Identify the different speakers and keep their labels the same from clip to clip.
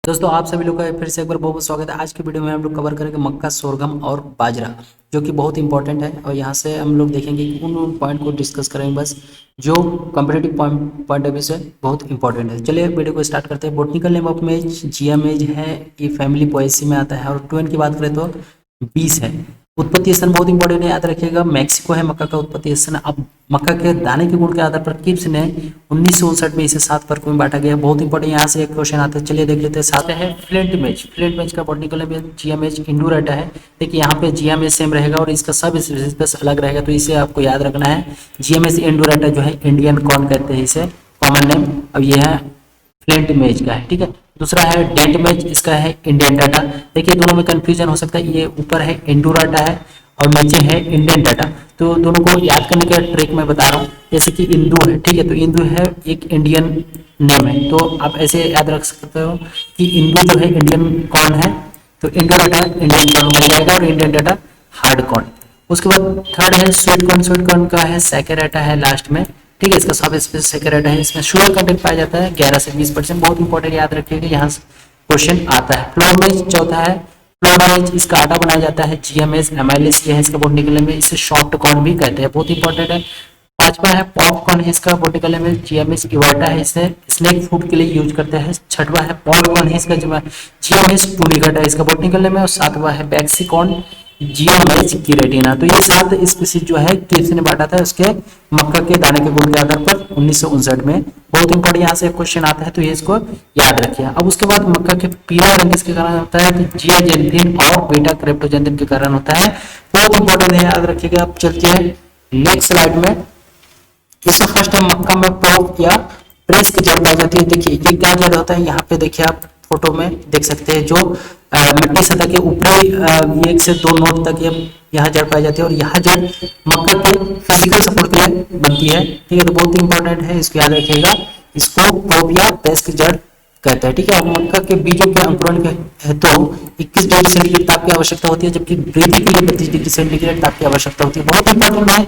Speaker 1: दोस्तों आप सभी लोग का फिर से एक बार बहुत बहुत स्वागत है। आज की वीडियो में हम लोग कवर करेंगे मक्का, सोरगम और बाजरा, जो कि बहुत इंपॉर्टेंट है। और यहाँ से हम लोग देखेंगे कि उन पॉइंट को डिस्कस करेंगे बस, जो कॉम्पिटेटिव पॉइंट ऑफ व्यू से बहुत इंपॉर्टेंट है। चलिए वीडियो को स्टार्ट करते हैं। बोटनिकल नेम ऑफ मेज जिया मेज है, ये फैमिली पोएसी में आता है। और ट्वेन की बात करें तो 20 है। उत्पत्ति स्थान बहुत इंपॉर्टेंट है, याद रखिएगा, मैक्सिको है मक्का का उत्पत्ति स्थान। अब मक्का के दाने के गुण के आधार पर किप्स ने 1959 में इसे 7 वर्ग में बांटा गया है। बहुत इंपॉर्टेंट यहाँ से एक क्वेश्चन आता है, चलिए देख लेते हैं। साथ है फ्लिंट मेज। फ्लिंट मेज का बॉटनिकल नेम जिया मेज इंडोरेटा है। देखिए यहाँ पे जिया मेज सेम रहेगा और इसका सब स्पेसिस अलग रहेगा, तो इसे आपको याद रखना है। जिया मेज इंडोरेटा जो है इंडियन कॉर्न कहते हैं इसे, कॉमन नेम। अब ये है फ्लिंट मेज का है, ठीक है। दूसरा है डेंट मेज, इसका है इंडियन डाटा। देखिए दोनों में कंफ्यूजन हो सकता है, ये ऊपर है इंडोराटा है और नीचे है इंडियन डाटा, तो दोनों को याद करने का ट्रिक मैं बता रहा हूँ। जैसे कि इंदू है, ठीक है, तो इंदू है एक इंडियन नेम है, तो आप ऐसे याद रख सकते हो कि इंदू जो है इंडियन कॉर्न है, तो इंडोराटा इंडियन कॉर्न बन जाएगा और इंडियन डाटा हार्ड कॉर्न। उसके बाद थर्ड है स्वीट कॉर्न। स्वीट कॉर्न का है सैकेराटा है लास्ट में, ठीक है, इसका सब स्पेस सैकेराटा है। इसमें शुगर कंटेंट पाया जाता है 11 से 20%, बहुत इंपॉर्टेंट, याद रखिएगा, यहाँ से क्वेश्चन आता है। फ्लोर मेज चौथा है, फ्लोर मेज इसका आटा बनाया जाता है जीएमएस एमाइलिस, ये है इसका बॉटनिकल नेम, इसे सॉफ्ट कॉर्न भी कहते हैं, बहुत इंपॉर्टेंट है। पांचवा है पॉपकॉर्न है, इसका बॉटनिकल नेम जीएमएस इवर्टा है, इसे स्नैक फूड के लिए यूज करते हैं। छठवा है पॉपकॉर्न है, इसका जीएमएस टूनिकट है, इसका बॉटनिकल नेम है। और सातवा है बैक्सिकॉर्न जियामेज की रेटिना। तो ये 7 स्पीसीज जो है किप्स ने बांटा था उसके मक्का के दाने के गुण के आधार पर 1959 में। बहुत इंपॉर्टेंट यहाँ से क्वेश्चन आता है, तो ये इसको याद रखिए। अब उसके बाद मक्का के पीला रंग किसके कारण होता है, तो जियाजेंथिन और बीटा क्रिप्टोजेंथिन के कारण होता है, बहुत इंपॉर्टेंट है, याद रखिएगा। अब चलते हैं नेक्स्ट स्लाइड में। इससे फर्स्ट टाइम मक्का में पॉप या प्रेस की जड़ पाई जाती है। देखिए ये क्या जड़ होता है, यहाँ पे देखिए आप फोटो में देख सकते हैं, जो मिट्टी सतह के ऊपरी 1 से 2 नोट तक ये यहाँ जड़ पाई जाती है और यहाँ जड़ मक्का के फिजिकल सपोर्ट के लिए बनती है, ठीक है, तो बहुत इंपॉर्टेंट है, इसको याद रखिएगा। इसको पॉप या प्रेस की जड़ कहते हैं, ठीक है। अब मक्का के बीजों के अंकुरण के हेतु 21 डिग्री सेंटीग्रेड ताप की आवश्यकता होती है, जबकि वृद्धि के लिए 32 डिग्री सेंटीग्रेड ताप की आवश्यकता होती है। बहुत इंपॉर्टेंट है,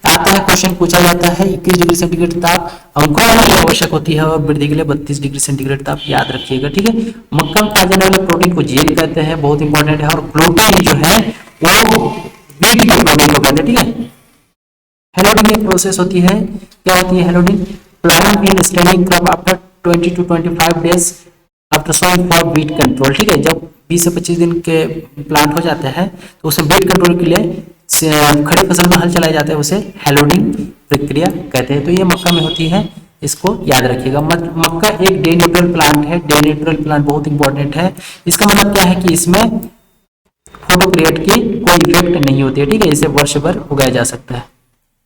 Speaker 1: आता है क्वेश्चन पूछा जाता है, 21 डिग्री सेंटीग्रेड ताप अंकुरण की आवश्यक होती है और वृद्धि के लिए 32 डिग्री सेंटीग्रेड ताप, याद रखिएगा, ठीक है। मक्का में पाए जाने वाले प्रोटीन को जेल कहते हैं, बहुत इंपॉर्टेंट है। और ग्लूटेन जो है वो व्हीट के प्रोटीन को कहते हैं, ठीक है। हेलोडिंग एक प्रोसेस होती है, क्या होती है हेलोडिंग, plant in standing crop after 20 to 25 days after sowing for weed control, ठीक है। जब 20 से 25 दिन के प्लांट हो जाते हैं तो उसे वीट कंट्रोल के लिए खड़ी फसल में हल चलाया जाता है, उसे हेलोडिंग प्रक्रिया कहते हैं। तो ये मक्का में होती है, इसको याद रखिएगा। मक्का एक डे न्यूट्रल प्लांट है, डे न्यूट्रल प्लांट बहुत इंपॉर्टेंट है। इसका मतलब क्या है कि इसमें फोटो पीरियड की कोई इफेक्ट नहीं होती है, ठीक है, इसे वर्ष भर उगाया जा सकता है।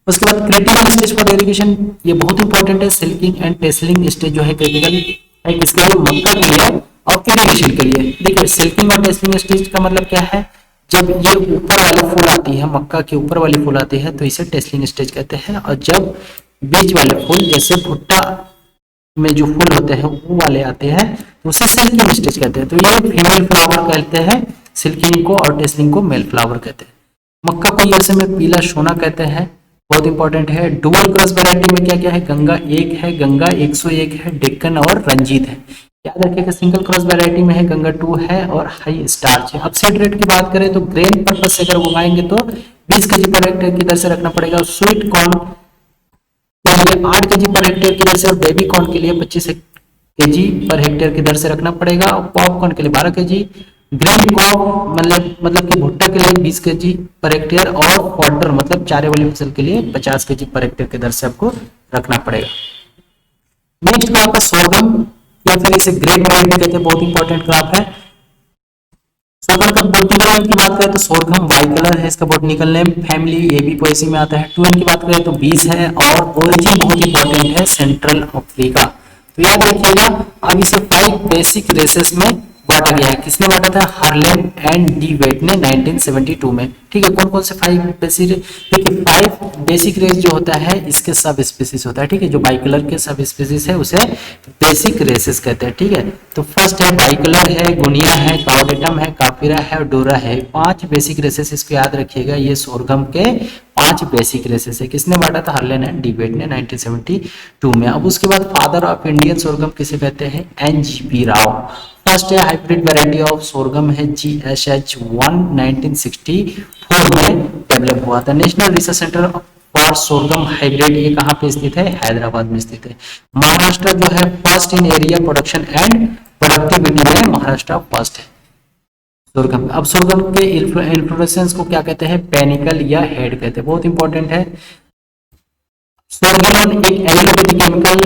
Speaker 1: उसके बाद क्रिटिकल स्टेज फॉर इरिगेशन, ये बहुत इंपॉर्टेंट है। सिल्किंग एंड टेसलिंग स्टेज जो है क्रिटिकल है किसके लिए, मक्का के लिए और इरिगेशन के लिए। देखिए सिल्किंग और टेसलिंग स्टेज का मतलब क्या है, जब ये ऊपर वाली फूल आती है, मक्का के ऊपर वाली फूल आती है तो इसे टेसलिंग स्टेज कहते हैं। और जब बीच वाले फूल जैसे भुट्टा में जो फूल होते हैं वो वाले आते हैं तो उसे सिल्किंग स्टेज कहते हैं। तो ये फीमेल फ्लावर कहते हैं सिल्किंग को, और टेसलिंग को मेल फ्लावर कहते हैं। मक्का को यूएसए में पीला सोना कहते हैं, बहुत इंपॉर्टेंट है। डुअल क्रॉस वैरायटी में क्या क्या है, गंगा 1 है, गंगा 101 है, डेक्कन और रंजीत है, याद रखिएगा। सिंगल क्रॉस वैरायटी में है गंगा 2 है और हाई स्टार्च है। अब सीड रेट की बात करें तो ग्रेन पर्पज से अगर उगाएंगे तो 20 केजी पर हेक्टेयर की दर से रखना पड़ेगा। स्वीट कॉर्न के लिए 8 केजी पर हेक्टेयर की दर से और बेबी कॉर्न के लिए 25 केजी पर हेक्टेयर की दर से रखना पड़ेगा। और पॉपकॉर्न के लिए 12 केजी, ग्रीन क्रॉप मतलब कि भुट्टा के लिए 20 केजी पर हेक्टेयर और फॉडर मतलब चारे वाली फसल के लिए 50 केजी पर हेक्टेयर की दर से आपको रखना पड़ेगा। नेक्स्ट क्रॉप है सोरगम या फिर इसे ग्रेन वैरायटी कहते हैं, बहुत इंपॉर्टेंट क्रॉप है। सोरगम का बॉटनिकल नेम की बात करें तो सोरगम बाइकलर है, इसका बॉटनिकल नेम, फैमिली ये भी पोएसी में आता है। ट्वेन की बात करें तो 20 है और ओरिजिन बहुत इंपॉर्टेंट है, सेंट्रल अफ्रीका, तो याद रखिएगा। अब इसे 5 बेसिक रेसेस में बांटा गया है, किसने बांटा था, हार्लेम एंड डी वेट ने 1972 में, ठीक है। कौन कौन से 5 बेसिक, देखिए 5 बेसिक रेस जो होता है इसके सब स्पीसीज होता है, ठीक है, जो बाइकलर के सब स्पीसीज है उसे बेसिक रेसेस कहते हैं, ठीक है। तो फर्स्ट है बाइकलर है, गुनिया है, काउडेटम है, काफिरा है और डोरा है, 5 बेसिक रेसेस, इसको याद रखिएगा। ये सोरगम के 5 बेसिक रेसेस है। किसने बांटा था? हर्ले ने, डिबेट ने 1972 में। अब उसके बाद फादर ऑफ इंडियन सोरगम किसे कहते हैं? NGP राव। फर्स्ट है हाइब्रिड वैरायटी ऑफ सोरगम है GSH1 1964 में डेवलप हुआ था। National research centre for sorghum hybrid ये कहाँ पे स्थित है? हैदराबाद में स्थित है। महाराष्ट्र जो है first in area production and productivity में महाराष्ट्र फर्स्ट है सोरगम। अब सोरगम के इन्फ्लोरेसेंस को क्या कहते हैं? पेनिकल या हेड कहते हैं। बहुत इंपॉर्टेंट है। सोरगम एक एलोपैथिक केमिकल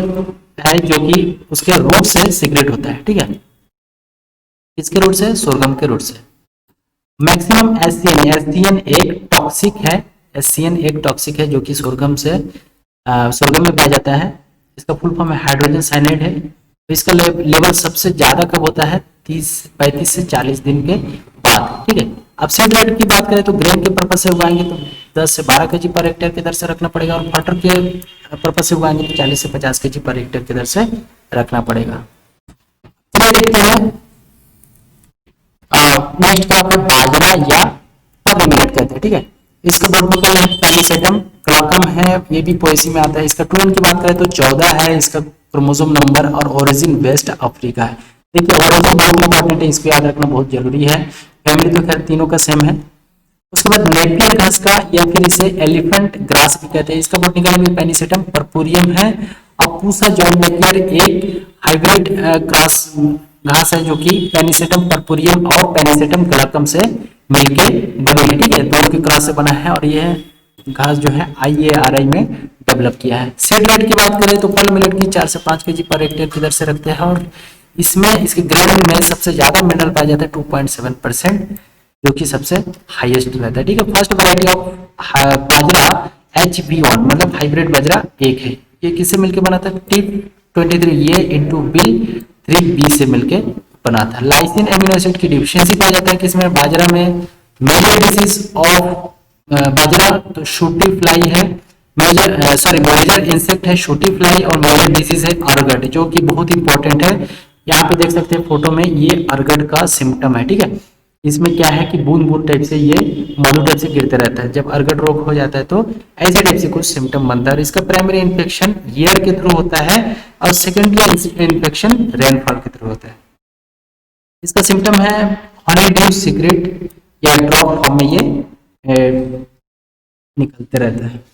Speaker 1: है जो कि उसके रूट से सीक्रेट होता है। ठीक है, किसके रूट से? सोरगम के रूट से। मैक्सिमम एससीएन एक टॉक्सिक है। एससीएन एक टॉक्सिक है जो कि सोरगम में पाया जाता है। इसका फुल फॉर्म है हाइड्रोजन साइनाइड है। तो इसका लेवल सबसे ज्यादा कब होता है? 35 से 40 दिन के बाद। ठीक है, अब सीड रेट की बात करें तो ग्रेन के पर्पज से उगाएंगे तो 10 से 12 केजी पर हेक्टेयर की दर से रखना पड़ेगा, और फटर के पर्पज से उगाएंगे तो 40 से 50 केजी पर हेक्टेयर की दर से रखना पड़ेगा। तो देखते हैं नेक्स्ट क्या है? बाजरा या पर्ल मिलेट कहते हैं। ठीक है, इसका बोटनिकल है पेनिसेटम क्लाकम है, ये भी पोएसी में आता है। इसका टून की बात करें तो 14 है इसका क्रोमोसोम नंबर, और ओरिजिन वेस्ट अफ्रीका है। देखिए ओरिजिन बहुत इंपॉर्टेंट है, इसको याद रखना बहुत जरूरी है। फैमिली तो खैर तीनों का सेम है। उसके बाद नेपियर घास का या फिर इसे एलिफेंट ग्रास भी कहते हैं। इसका बोटनिकल में पेनिसेटम पर्पुरियम है। और पूसा जॉन नेपियर एक हाइब्रिड घास है जो कि पेनिसेटम पर्पुरियम और पेनिसेटम ग्लाकम से मिलके बनी है। ठीक है, दोनों के क्रॉस से बना है, और यह घास जो है IARI में डेवलप किया है। सीड रेट की बात करें तो पर्ल मिलेट की 4 से 5 केजी पर हेक्टेयर की दर से रखते हैं, और इसमें इसके ग्रेन में सबसे ज्यादा मिनरल पाया जाता है 2.7%, जो कि सबसे हाईएस्ट रहता है। ठीक है, first variety of bajra HB1 मतलब हाइब्रिड बाजरा एक है। ये किससे मिलकर बना था? T23A इंटू बिल 3B से मिलकर बना था। लाइसिन एमिनो एसिड की डिफिशियंसी पाया जाता है किसमें? बाजरा में। मेजर डिजीज ऑफ बाजरा तो शूटी फ्लाई है, मेजर इंसेक्ट है शूटी फ्लाई, और मेजर डिजीज है अर्गट, जो कि बहुत इंपॉर्टेंट है। यहाँ पे देख सकते हैं फोटो में, ये अर्गट का सिम्टम है। ठीक है, इसमें क्या है कि बूंद बूंद टाइप से ये मधु टाइप से गिरते रहता है। जब अर्गट रोग हो जाता है तो ऐसे टाइप से कुछ सिम्टम बनता है, और इसका प्राइमरी इन्फेक्शन एयर के थ्रू होता है, और सेकेंडरी इन्फेक्शन रेनफॉल के थ्रू होता है। इसका सिम्टम है हनी ड्यू सीक्रेट या ड्रॉप फॉर्म में ये निकलते रहता है।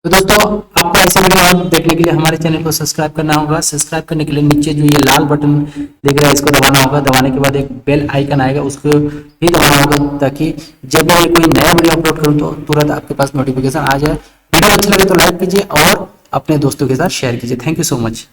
Speaker 1: तो दोस्तों आपको ऐसे वीडियो और देखने के लिए हमारे चैनल को सब्सक्राइब करना होगा। सब्सक्राइब करने के लिए नीचे जो ये लाल बटन दिख रहा है इसको दबाना होगा। दबाने के बाद एक बेल आइकन आएगा, उसको भी दबाना होगा, ताकि जब मैं कोई नया वीडियो अपलोड करूं तो तुरंत आपके पास नोटिफिकेशन आ जाए। वीडियो अच्छा लगे तो लाइक कीजिए और अपने दोस्तों के साथ शेयर कीजिए। Thank you so much.